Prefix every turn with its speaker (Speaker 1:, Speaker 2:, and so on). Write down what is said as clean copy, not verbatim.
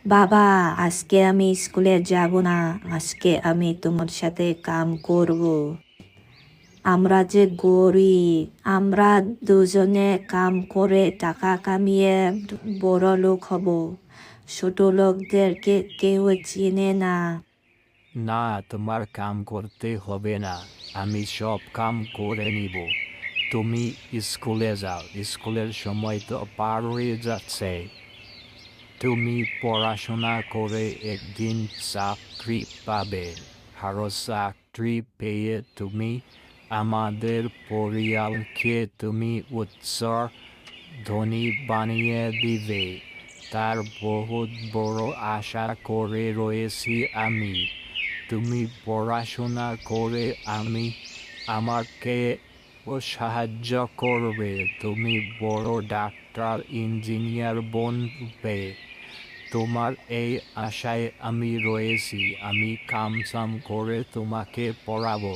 Speaker 1: বাবা, আজকে আমি স্কুলে যাব না। আজকে আমি তোমার সাথে কাম করব। আমরা যে গরিব, আমরা দুজনে কাম করে টাকা কামিয়ে বড় লোক হব। ছোট লোকদেরকে কেউ চিনে না।
Speaker 2: না, তোমার কাম করতে হবে না, আমি সব কাম করে নিব। তুমি স্কুলে যাও, স্কুলের সময় তো পার হয়ে যাচ্ছে। তুমি পড়াশোনা করে একদিন চাকরি পাবে, আর চাকরি পেয়ে তুমি আমাদের পরিবারকে তুমি উচ্চ ধনী বানিয়ে দিবে। তার বহুত বড় আশা করে রয়েছি আমি। তুমি পড়াশোনা করে আমাকে সাহায্য করবে। তুমি বড় ডাক্তার, ইঞ্জিনিয়ার বনবে। তোমার এই আশায় আমি রয়েছি। আমি কাম সাম করে তোমাকে পড়াবো।